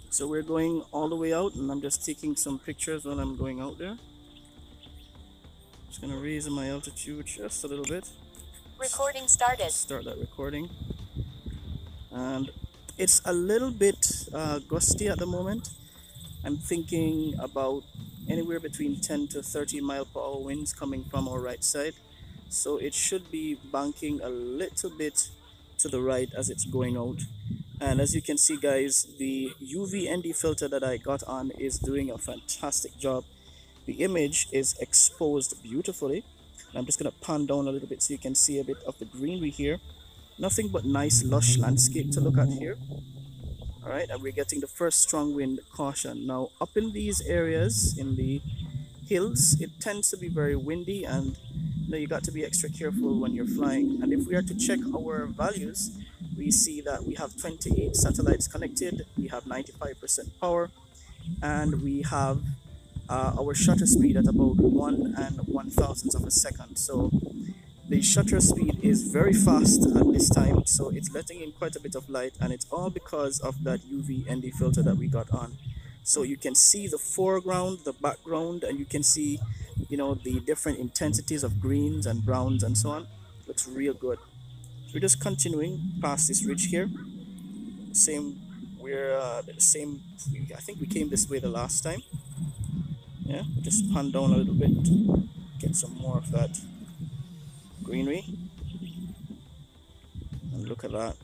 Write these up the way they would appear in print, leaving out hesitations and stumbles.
So we're going all the way out, and I'm just taking some pictures while I'm going out there. Just gonna raise my altitude just a little bit. Recording started. Start that recording. And it's a little bit gusty at the moment. I'm thinking about anywhere between 10 to 30 mile per hour winds coming from our right side. So it should be banking a little bit to the right as it's going out. And as you can see, guys, the UV ND filter that I got on is doing a fantastic job. The image is exposed beautifully. And I'm just going to pan down a little bit so you can see a bit of the greenery here. Nothing but nice lush landscape to look at here. All right, and we're getting the first strong wind caution. Now up in these areas in the hills, it tends to be very windy, and you got to be extra careful when you're flying. And if we are to check our values, we see that we have 28 satellites connected, we have 95% power, and we have our shutter speed at about 1 1/1000th of a second. So the shutter speed is very fast at this time, so it's letting in quite a bit of light, and it's all because of that UV ND filter that we got on. So you can see the foreground, the background, and you can see, the different intensities of greens and browns and so on. Looks real good. So we're just continuing past this ridge here. I think we came this way the last time. Yeah, we'll just pan down a little bit, get some more of that greenery, and look at that.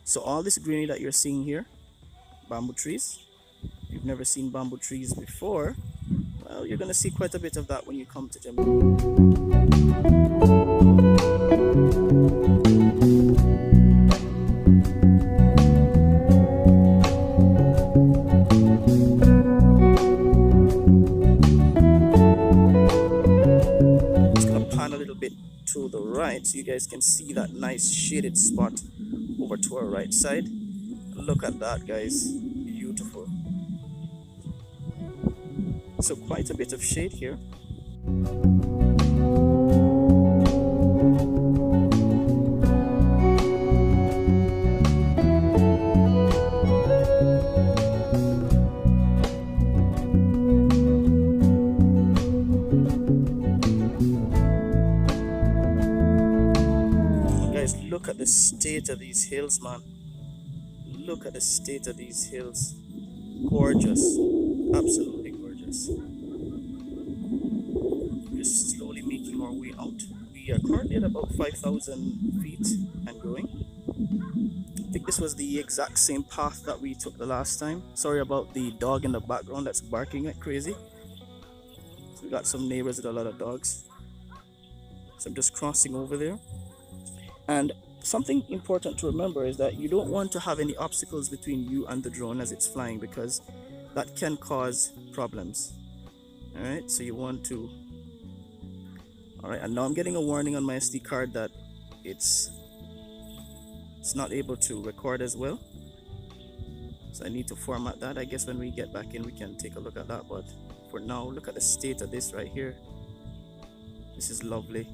So all this greenery that you're seeing here, bamboo trees. If you've never seen bamboo trees before, well, you're gonna see quite a bit of that when you come to Jamaica. To the right so you guys can see that nice shaded spot over to our right side. Look at that, guys, beautiful. So quite a bit of shade here. Look at the state of these hills, man. Look at the state of these hills. Gorgeous. Absolutely gorgeous. We're slowly making our way out. We are currently at about 5,000 feet and growing. I think this was the exact same path that we took the last time. Sorry about the dog in the background that's barking like crazy. So we got some neighbors with a lot of dogs. So I'm just crossing over there. And something important to remember is that you don't want to have any obstacles between you and the drone as it's flying, because that can cause problems. All right, so you want to. All right, and now I'm getting a warning on my SD card that it's not able to record as well. So I need to format that. I guess when we get back in, we can take a look at that. But for now, look at the state of this right here. This is lovely.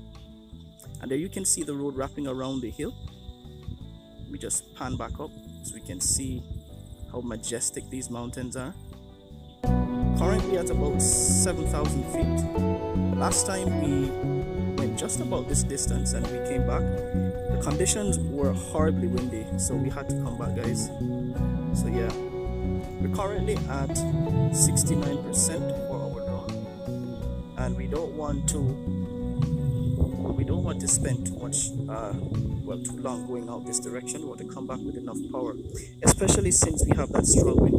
And there you can see the road wrapping around the hill. We just pan back up so we can see how majestic these mountains are. Currently at about 7,000 feet. Last time we went just about this distance and we came back. The conditions were horribly windy, so we had to come back, guys. So yeah, we're currently at 69% for our drone, and we don't want to spend too much too long going out this direction. We want to come back with enough power, especially since we have that strong wind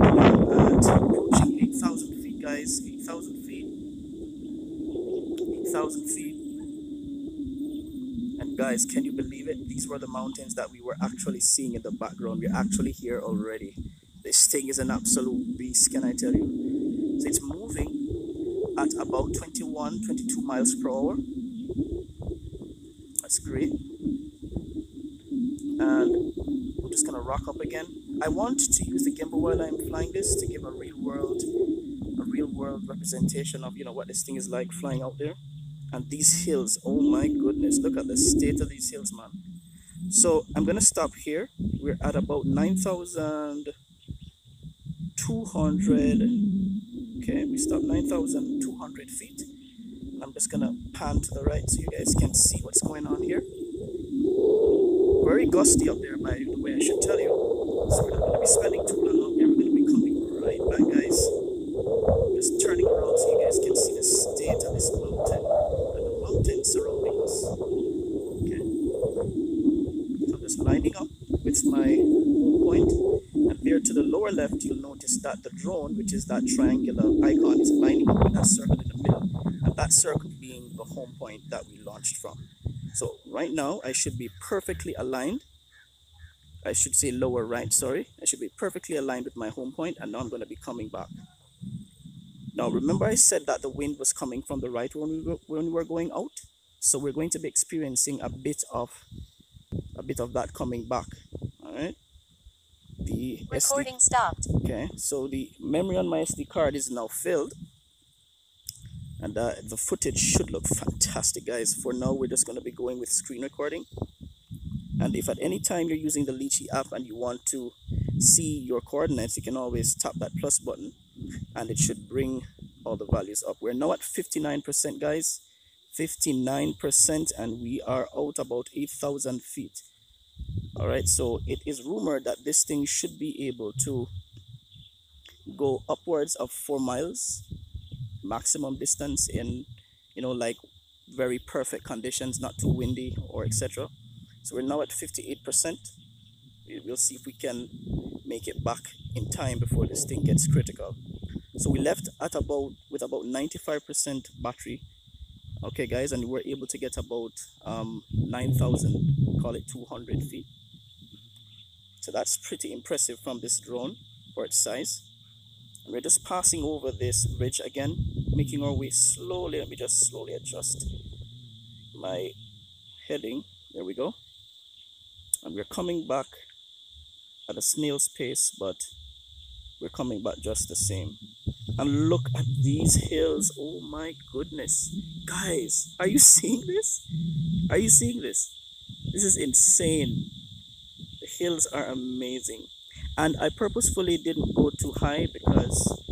and approaching 8,000 feet, guys. 8,000 feet, 8,000 feet. And guys, can you believe it? These were the mountains that we were actually seeing in the background. We're actually here already. This thing is an absolute beast, can I tell you? So it's moving at about 21, 22 miles per hour. That's great. And I'm just gonna rock up again. I want to use the gimbal while I'm flying this to give a real world representation of, you know, what this thing is like flying out there. And these hills, oh my goodness, look at the state of these hills, man. So I'm gonna stop here. We're at about 9,200. Okay, we stopped 9,200 feet. I'm just gonna pan to the right so you guys can see what's going on here. Very gusty up there, by the way, I should tell you. So we're not gonna be spending too long out there. We're gonna be coming right back, guys. Just turning around so you guys can see the state of this mountain and the mountains surrounding us. Okay. So I'm just lining up with my home point. And there to the lower left, you'll notice that the drone, which is that triangular icon, is lining up with that circle in the middle. And that circle being the home point that we launched from. So right now, I should be perfectly aligned. I should say lower right, sorry. I should be perfectly aligned with my home point, and now I'm going to be coming back. Now, remember I said that the wind was coming from the right when we were going out? So we're going to be experiencing a bit of that coming back, all right? The Recording stopped. Okay, so the memory on my SD card is now filled. And the footage should look fantastic, guys. For now, we're just going to be going with screen recording. And if at any time you're using the Litchi app and you want to see your coordinates, you can always tap that plus button and it should bring all the values up. We're now at 59%, guys. 59%, and we are out about 8,000 feet. All right, so it is rumored that this thing should be able to go upwards of 4 miles maximum distance in, you know, like very perfect conditions, not too windy or etc. So we're now at 58%. We'll see if we can make it back in time before this thing gets critical. So we left at about 95% battery, okay guys, and we were able to get about 9,000, call it 200 feet. So that's pretty impressive from this drone for its size. And we're just passing over this ridge again, making our way slowly. Let me just slowly adjust my heading. There we go. And we're coming back at a snail's pace, but we're coming back just the same. And look at these hills. Oh my goodness. Guys, are you seeing this? Are you seeing this? This is insane. The hills are amazing. And I purposefully didn't go too high because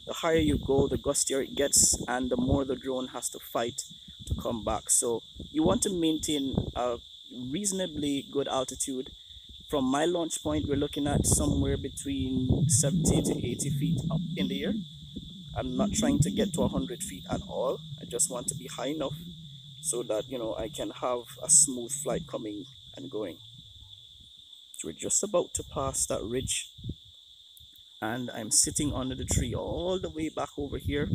the higher you go, the gustier it gets and the more the drone has to fight to come back. So you want to maintain a reasonably good altitude. From my launch point, we're looking at somewhere between 70 to 80 feet up in the air. I'm not trying to get to 100 feet at all. I just want to be high enough so that, you know, I can have a smooth flight coming and going. So we're just about to pass that ridge, and I'm sitting under the tree all the way back over here.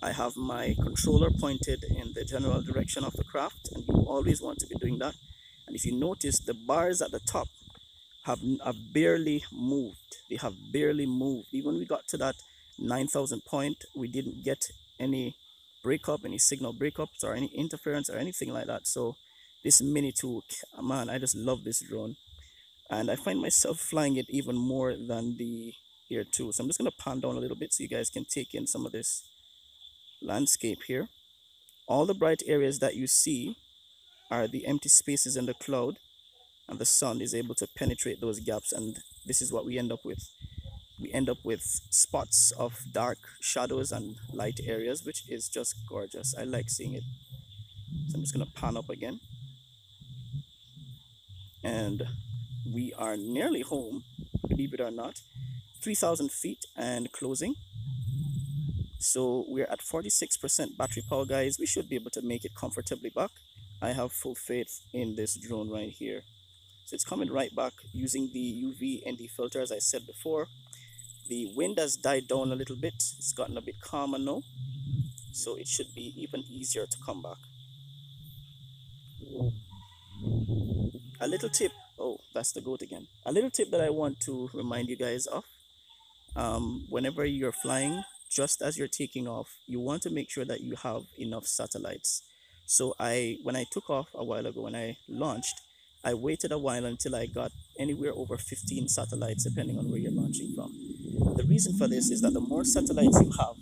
I have my controller pointed in the general direction of the craft, and you always want to be doing that. And if you notice, the bars at the top have barely moved. They have barely moved. Even when we got to that 9,000 point, we didn't get any breakup, any signal breakups or any interference or anything like that. So this Mini 2, man, I just love this drone, and I find myself flying it even more than the Air 2. So I'm just going to pan down a little bit so you guys can take in some of this landscape here. All the bright areas that you see are the empty spaces in the cloud, and the sun is able to penetrate those gaps, and this is what we end up with. We end up with spots of dark shadows and light areas, which is just gorgeous. I like seeing it. So I'm just going to pan up again, and we are nearly home, believe it or not. 3,000 feet and closing. So we're at 46% battery power, guys. We should be able to make it comfortably back. I have full faith in this drone right here. So it's coming right back using the UV ND filter, as I said before. The wind has died down a little bit. It's gotten a bit calmer now, so it should be even easier to come back. A little tip, oh, that's the goat again. A little tip that I want to remind you guys of whenever you're flying, just as you're taking off, you want to make sure that you have enough satellites. So when I took off a while ago, when I launched, I waited a while until I got anywhere over 15 satellites, depending on where you're launching from. The reason for this is that the more satellites you have,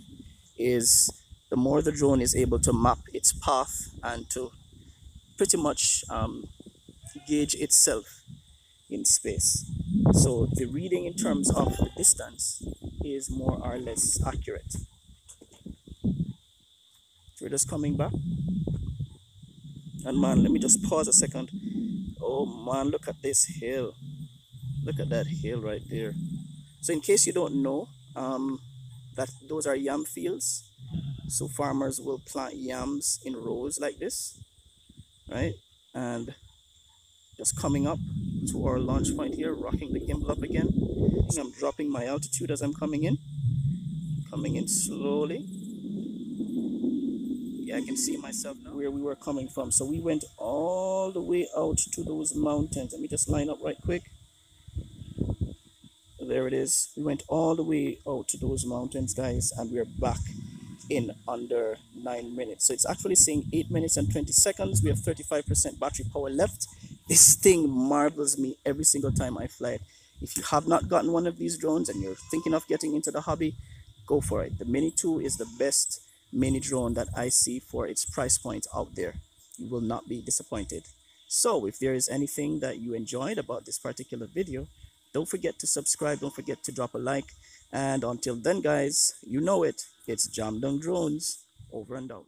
is the more the drone is able to map its path and to pretty much gauge itself in space. So the reading in terms of the distance is more or less accurate. So we're just coming back. And man, let me just pause a second. Oh man, look at this hill. Look at that hill right there. So in case you don't know, that those are yam fields. So farmers will plant yams in rows like this, right? And just coming up to our launch point here, rocking the gimbal up again. I'm dropping my altitude as I'm coming in slowly. Yeah, I can see myself now where we were coming from. So we went all the way out to those mountains. Let me just line up right quick. There it is. We went all the way out to those mountains, guys, and we're back in under 9 minutes. So it's actually saying 8 minutes and 20 seconds. We have 35% battery power left. This thing marvels me every single time I fly it. If you have not gotten one of these drones and you're thinking of getting into the hobby, go for it. The Mini 2 is the best mini drone that I see for its price point out there. You will not be disappointed. So if there is anything that you enjoyed about this particular video, don't forget to subscribe, don't forget to drop a like, and until then guys, you know it, it's Jamdong Drones, over and out.